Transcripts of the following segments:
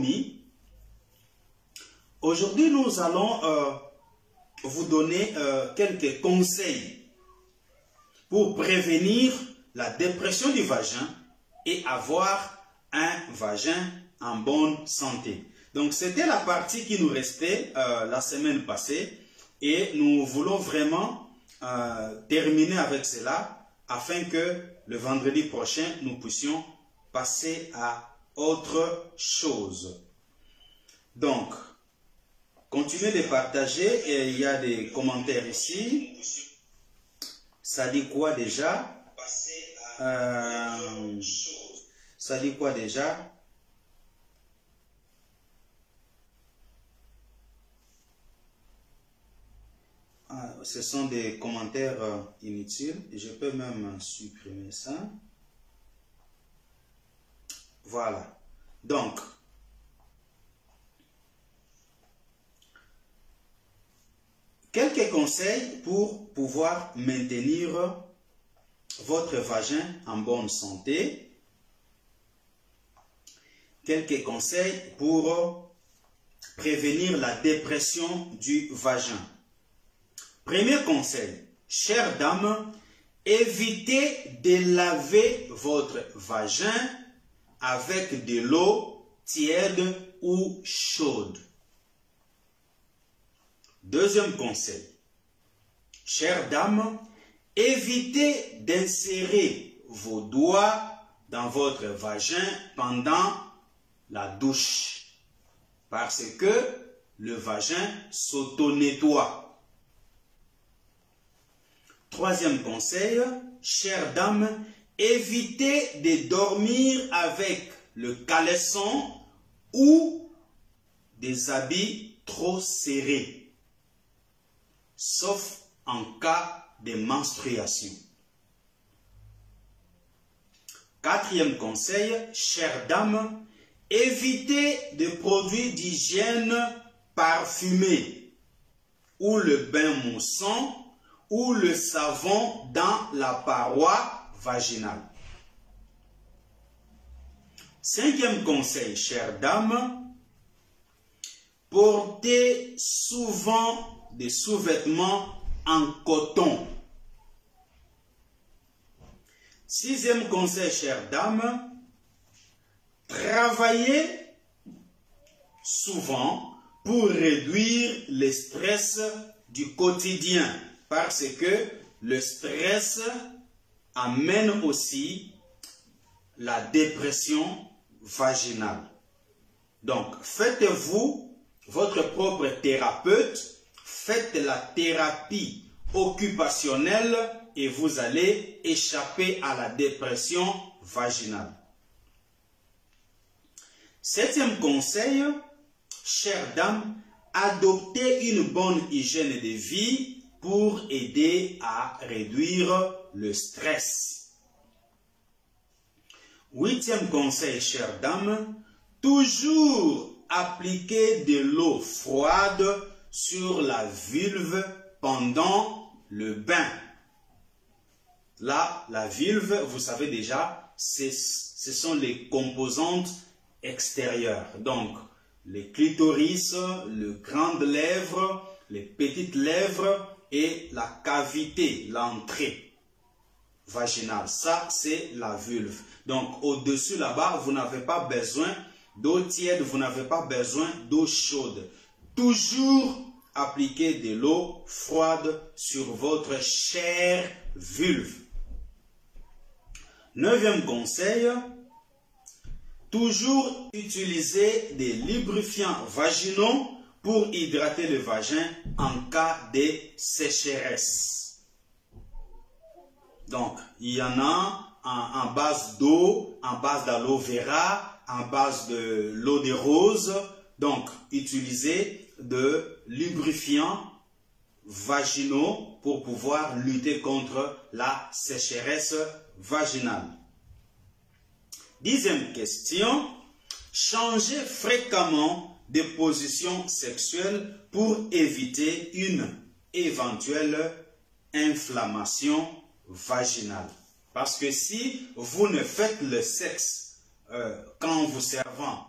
promis, aujourd'hui nous allons vous donner quelques conseils pour prévenir la dépression du vagin et avoir un vagin en bonne santé. Donc c'était la partie qui nous restait la semaine passée et nous voulons vraiment terminer avec cela afin que le vendredi prochain nous puissions passer à autre chose. Donc, continuez de partager et il y a des commentaires ici. Ça dit quoi déjà? Ça dit quoi déjà? Ce sont des commentaires inutiles. Je peux même supprimer ça. Voilà. Donc, quelques conseils pour pouvoir maintenir votre vagin en bonne santé. Quelques conseils pour prévenir la dépression du vagin. Premier conseil, chère dame, évitez de laver votre vagin avec de l'eau tiède ou chaude. Deuxième conseil, chère dame, évitez d'insérer vos doigts dans votre vagin pendant la douche parce que le vagin s'auto-nettoie. Troisième conseil, chère dame, évitez de dormir avec le caleçon ou des habits trop serrés, sauf en cas de menstruation. Quatrième conseil, chère dame, évitez des produits d'hygiène parfumés ou le bain moussant ou le savon dans la paroi vaginale. Cinquième conseil, chère dame, portez souvent des sous-vêtements en coton. Sixième conseil, chère dame, travaillez souvent pour réduire le stress du quotidien. Parce que le stress amène aussi la dépression vaginale. Donc, faites-vous votre propre thérapeute, faites la thérapie occupationnelle et vous allez échapper à la dépression vaginale. Septième conseil, chère dame, adoptez une bonne hygiène de vie pour aider à réduire le stress. Huitième conseil, chère dame, toujours appliquer de l'eau froide sur la vulve pendant le bain. Là, la vulve, vous savez déjà, ce sont les composantes extérieures. Donc, les clitoris, les grandes lèvres, les petites lèvres, et la cavité, l'entrée vaginale. Ça, c'est la vulve. Donc, au-dessus là-bas, vous n'avez pas besoin d'eau tiède, vous n'avez pas besoin d'eau chaude. Toujours appliquez de l'eau froide sur votre chère vulve. Neuvième conseil, toujours utiliser des lubrifiants vaginaux pour hydrater le vagin en cas de sécheresse. Donc, il y en a en base d'eau, en base d'aloe vera, en base de l'eau de rose. Donc, utilisez de lubrifiants vaginaux pour pouvoir lutter contre la sécheresse vaginale. Dixième question, changez fréquemment de position sexuelle pour éviter une éventuelle inflammation vaginale. Parce que si vous ne faites le sexe qu'en vous servant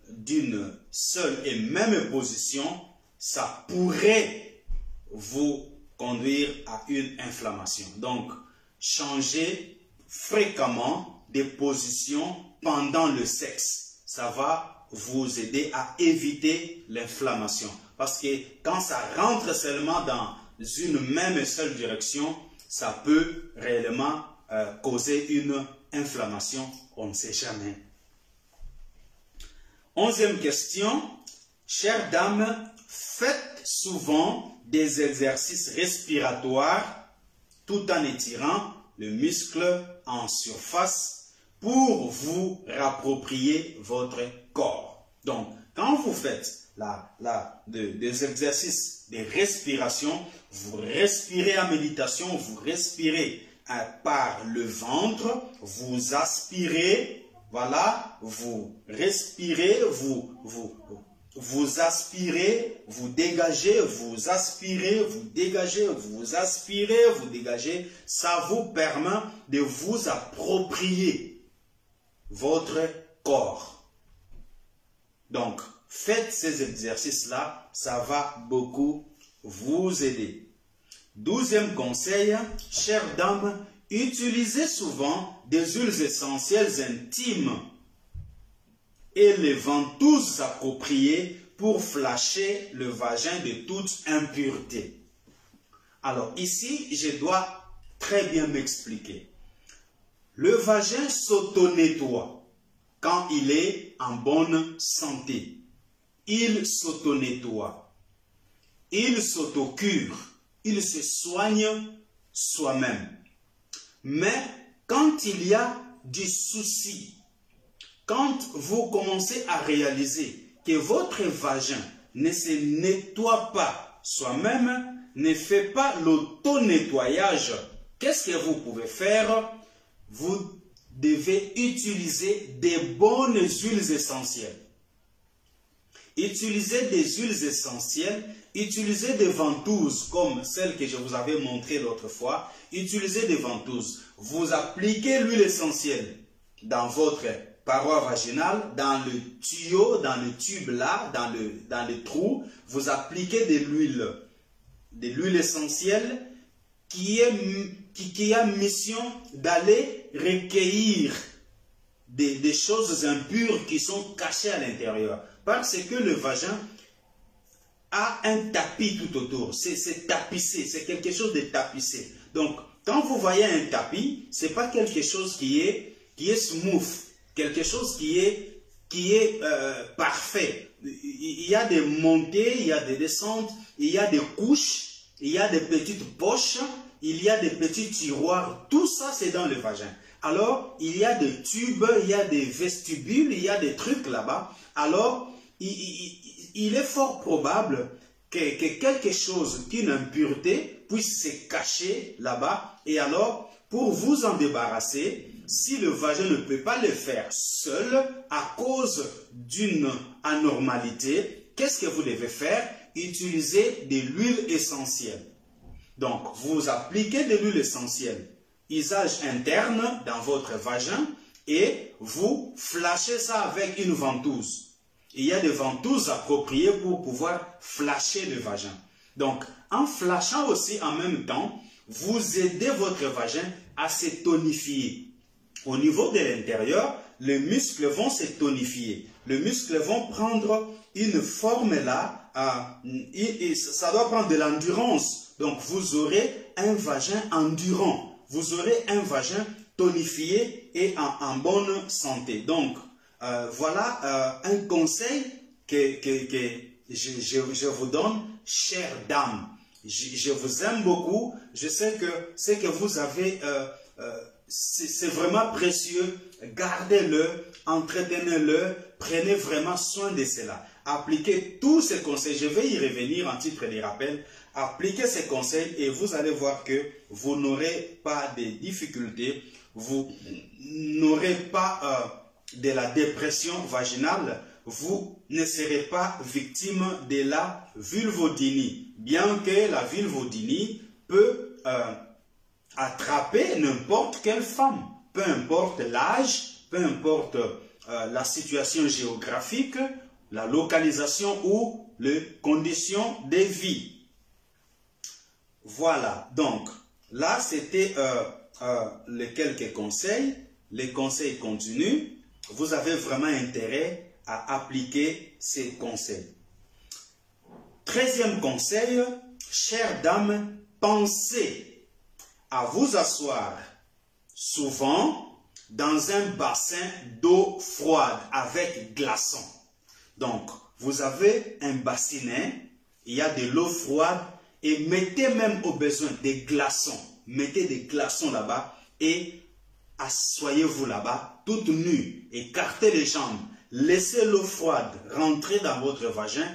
d'une seule et même position, ça pourrait vous conduire à une inflammation. Donc, changez fréquemment des positions pendant le sexe. Ça va vous aider à éviter l'inflammation. Parce que quand ça rentre seulement dans une même et seule direction, ça peut réellement causer une inflammation. On ne sait jamais. 11e question. Chère dame, faites souvent des exercices respiratoires tout en étirant le muscle en surface pour vous rapproprier votre corps. Donc, quand vous faites des exercices de respiration, vous respirez en méditation, vous respirez par le ventre, vous aspirez, voilà, vous respirez, vous aspirez, vous dégagez, vous aspirez, vous dégagez, vous aspirez, vous dégagez. Ça vous permet de vous approprier votre corps. Donc, faites ces exercices-là, ça va beaucoup vous aider. 12e conseil, chère dame, utilisez souvent des huiles essentielles intimes et les ventouses appropriées pour flasher le vagin de toute impureté. Alors ici, je dois très bien m'expliquer. Le vagin s'auto-nettoie quand il est en bonne santé. Il s'auto-nettoie. Il s'auto-cure. Il se soigne soi-même. Mais quand il y a du souci, quand vous commencez à réaliser que votre vagin ne se nettoie pas soi-même, ne fait pas l'auto-nettoyage, qu'est-ce que vous pouvez faire? Vous devez utiliser des bonnes huiles essentielles. Utilisez des huiles essentielles, utilisez des ventouses comme celles que je vous avais montrées l'autre fois. Utilisez des ventouses. Vous appliquez l'huile essentielle dans votre paroi vaginale, dans le tuyau, dans le tube là, dans le trou. Vous appliquez de l'huile essentielle qui a mission d'aller recueillir des choses impures qui sont cachées à l'intérieur. Parce que le vagin a un tapis tout autour. C'est tapissé, c'est quelque chose de tapissé. Donc, quand vous voyez un tapis, ce n'est pas quelque chose qui est smooth, quelque chose qui est parfait. Il y a des montées, il y a des descentes, il y a des couches, il y a des petites poches, il y a des petits tiroirs. Tout ça, c'est dans le vagin. Alors, il y a des tubes, il y a des vestibules, il y a des trucs là-bas. Alors, il est fort probable que quelque chose, qu'une impureté, puisse se cacher là-bas. Et alors, pour vous en débarrasser, si le vagin ne peut pas le faire seul à cause d'une anormalité, qu'est-ce que vous devez faire? Utiliser de l'huile essentielle. Donc, vous appliquez de l'huile essentielle, usage interne dans votre vagin, et vous flashez ça avec une ventouse. Il y a des ventouses appropriées pour pouvoir flasher le vagin. Donc, en flashant aussi en même temps, vous aidez votre vagin à se tonifier. Au niveau de l'intérieur, les muscles vont se tonifier. Les muscles vont prendre une forme là, et ça doit prendre de l'endurance. Donc, vous aurez un vagin endurant. Vous aurez un vagin tonifié et en bonne santé. Donc, voilà un conseil que je vous donne, chère dame. Je vous aime beaucoup. Je sais que ce que vous avez, c'est vraiment précieux. Gardez-le, entretenez-le, prenez vraiment soin de cela. Appliquez tous ces conseils. Je vais y revenir en titre de rappel. Appliquez ces conseils et vous allez voir que vous n'aurez pas de difficultés. Vous n'aurez pas de la dépression vaginale. Vous ne serez pas victime de la vulvodynie. Bien que la vulvodynie peut attraper n'importe quelle femme. Peu importe l'âge, peu importe la situation géographique, la localisation ou les conditions de vie. Voilà, donc là c'était les quelques conseils. Les conseils continuent. Vous avez vraiment intérêt à appliquer ces conseils. 13e conseil, chère dame, pensez à vous asseoir souvent dans un bassin d'eau froide avec glaçons. Donc, vous avez un bassinet, il y a de l'eau froide et mettez même au besoin des glaçons. Mettez des glaçons là-bas et asseyez-vous là-bas, toute nue, écartez les jambes, laissez l'eau froide rentrer dans votre vagin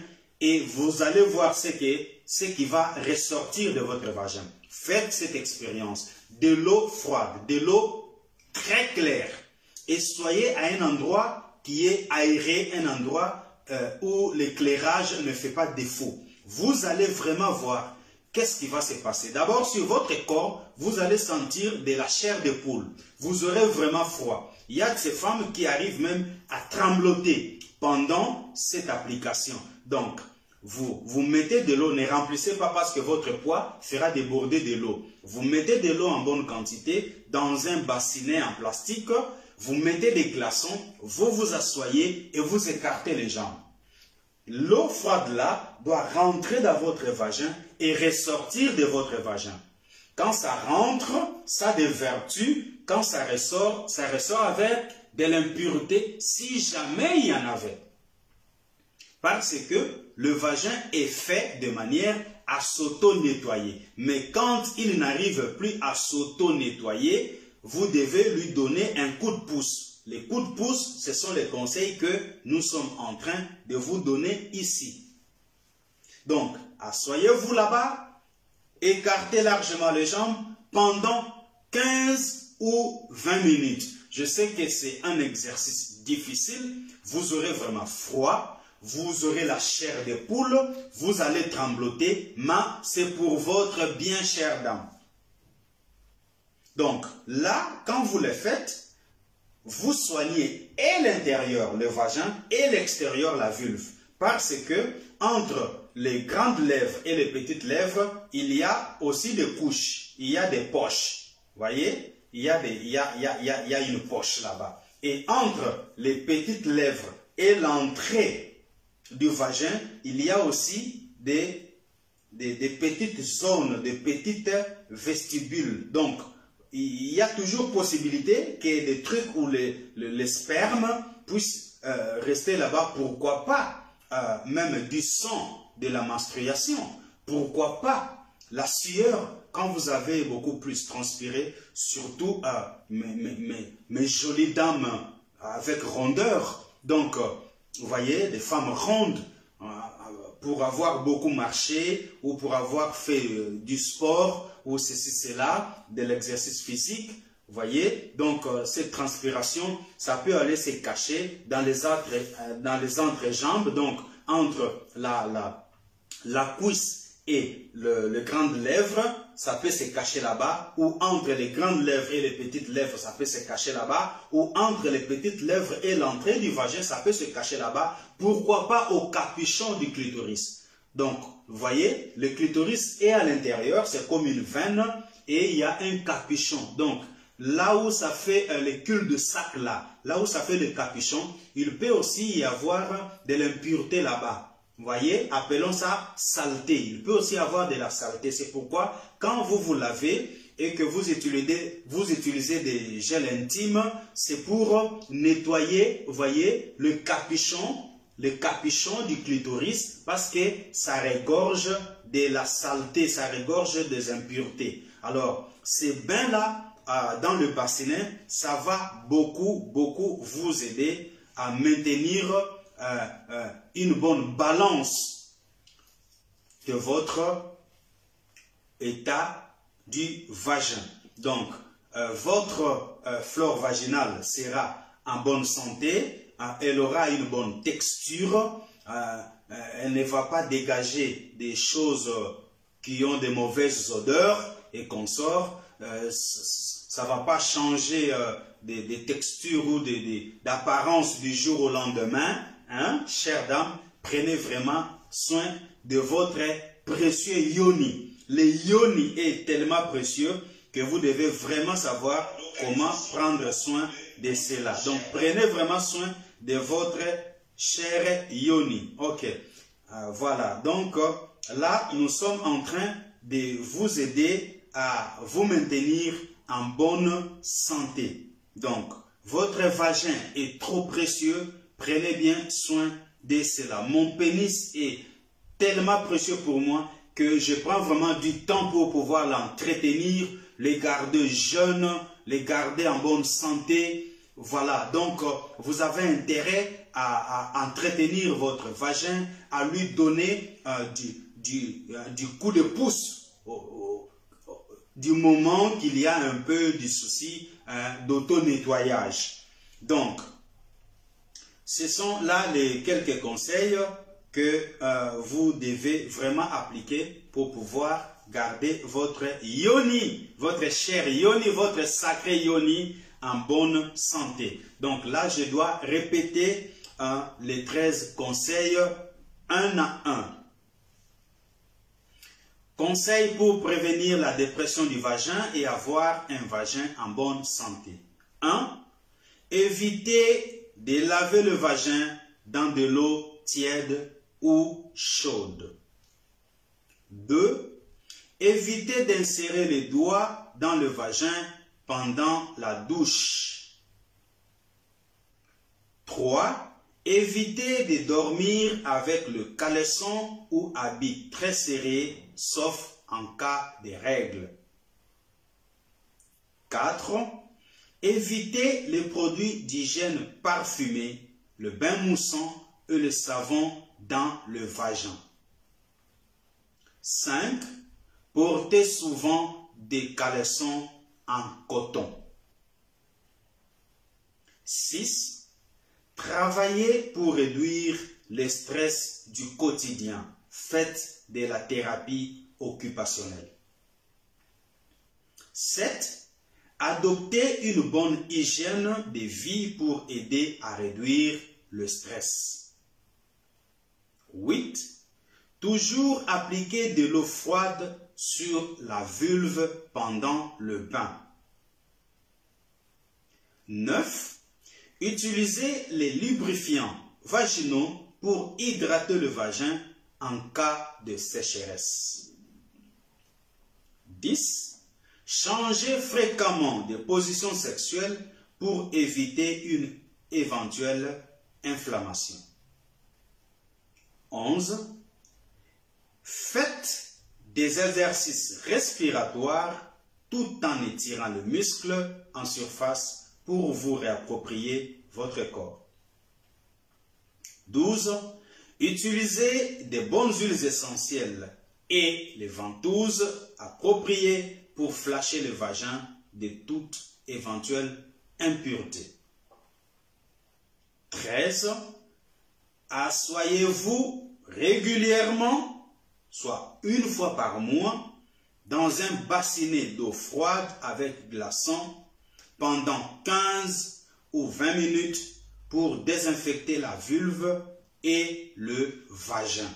et vous allez voir ce qui va ressortir de votre vagin. Faites cette expérience. De l'eau froide, de l'eau très claire. Et soyez à un endroit qui est aéré, un endroit où l'éclairage ne fait pas défaut. Vous allez vraiment voir qu'est-ce qui va se passer. D'abord, sur votre corps, vous allez sentir de la chair de poule. Vous aurez vraiment froid. Il y a de ces femmes qui arrivent même à trembloter pendant cette application. Donc, vous mettez de l'eau, ne remplissez pas parce que votre poids fera déborder de l'eau. Vous mettez de l'eau en bonne quantité dans un bassinet en plastique, vous mettez des glaçons, vous vous asseyez et vous écartez les jambes. L'eau froide là doit rentrer dans votre vagin et ressortir de votre vagin. Quand ça rentre, ça a des vertus. Quand ça ressort avec de l'impureté si jamais il y en avait. Parce que le vagin est fait de manière à s'auto-nettoyer. Mais quand il n'arrive plus à s'auto-nettoyer, vous devez lui donner un coup de pouce. Les coups de pouce, ce sont les conseils que nous sommes en train de vous donner ici. Donc, asseyez-vous là-bas, écartez largement les jambes pendant 15 ou 20 minutes. Je sais que c'est un exercice difficile, vous aurez vraiment froid, vous aurez la chair de poule, vous allez trembloter, mais c'est pour votre bien, chère dame. Donc, là, quand vous le faites, vous soignez et l'intérieur, le vagin, et l'extérieur, la vulve. Parce que entre les grandes lèvres et les petites lèvres, il y a aussi des couches, il y a des poches. Vous voyez, il y a une poche là-bas. Et entre les petites lèvres et l'entrée du vagin, il y a aussi des petites zones, des petites vestibules. Donc, il y a toujours possibilité que des trucs où les spermes puissent rester là-bas. Pourquoi pas même du sang de la menstruation. Pourquoi pas la sueur quand vous avez beaucoup plus transpiré, surtout mes jolies dames avec rondeur. Donc, vous voyez, des femmes rondes pour avoir beaucoup marché ou pour avoir fait du sport ou ceci, cela, de l'exercice physique. Vous voyez, donc cette transpiration, ça peut aller se cacher dans les entrejambes, donc entre la cuisse et les grandes lèvres, ça peut se cacher là-bas, ou entre les grandes lèvres et les petites lèvres, ça peut se cacher là-bas, ou entre les petites lèvres et l'entrée du vagin, ça peut se cacher là-bas. Pourquoi pas au capuchon du clitoris? Donc, vous voyez, le clitoris est à l'intérieur, c'est comme une veine, et il y a un capuchon. Donc, là où ça fait le cul-de-sac là où ça fait le capuchon, il peut aussi y avoir de l'impureté là-bas. Vous voyez, appelons ça saleté. Il peut aussi y avoir de la saleté. C'est pourquoi, quand vous vous lavez et que vous utilisez des gels intimes, c'est pour nettoyer, vous voyez, le capuchon du clitoris, parce que ça regorge de la saleté, ça regorge des impuretés. Alors, ces bains-là, dans le bassinet, ça va beaucoup vous aider à maintenir une bonne balance de votre état du vagin. Donc, votre flore vaginale sera en bonne santé, elle aura une bonne texture, elle ne va pas dégager des choses qui ont de mauvaises odeurs et consorts. Ça ne va pas changer des textures ou d'apparence du jour au lendemain. Hein? Chère dame, prenez vraiment soin de votre précieux yoni. Le yoni est tellement précieux que vous devez vraiment savoir comment prendre soin de cela. Donc, prenez vraiment soin de votre cher yoni. Ok, voilà. Donc, là, nous sommes en train de vous aider à vous maintenir en bonne santé. Donc, votre vagin est trop précieux. Prenez bien soin de cela. Mon pénis est tellement précieux pour moi que je prends vraiment du temps pour pouvoir l'entretenir, les garder jeunes, les garder en bonne santé. Voilà, donc vous avez intérêt à entretenir votre vagin, à lui donner du coup de pouce du moment qu'il y a un peu du souci d'auto-nettoyage. Donc, ce sont là les quelques conseils que vous devez vraiment appliquer pour pouvoir garder votre yoni, votre cher yoni, votre sacré yoni en bonne santé. Donc là, je dois répéter les 13 conseils un à un. Conseil pour prévenir la dépression du vagin et avoir un vagin en bonne santé. 1. Évitez de laver le vagin dans de l'eau tiède ou chaude. 2. Évitez d'insérer les doigts dans le vagin pendant la douche. 3. Évitez de dormir avec le caleçon ou habit très serré, sauf en cas de règles. 4. Évitez les produits d'hygiène parfumés, le bain moussant et le savon dans le vagin. 5. Portez souvent des caleçons en coton. 6. Travaillez pour réduire le stress du quotidien. Faites de la thérapie occupationnelle. 7. Adoptez une bonne hygiène de vie pour aider à réduire le stress. 8. Toujours appliquer de l'eau froide sur la vulve pendant le bain. 9. Utilisez les lubrifiants vaginaux pour hydrater le vagin en cas de sécheresse. 10. Changez fréquemment de position sexuelle pour éviter une éventuelle inflammation. 11. Faites des exercices respiratoires tout en étirant le muscle en surface pour vous réapproprier votre corps. 12. Utilisez de bonnes huiles essentielles et les ventouses appropriées pour flasher le vagin de toute éventuelle impureté. 13. Asseyez-vous régulièrement, soit une fois par mois, dans un bassinet d'eau froide avec glaçons pendant 15 ou 20 minutes pour désinfecter la vulve et le vagin.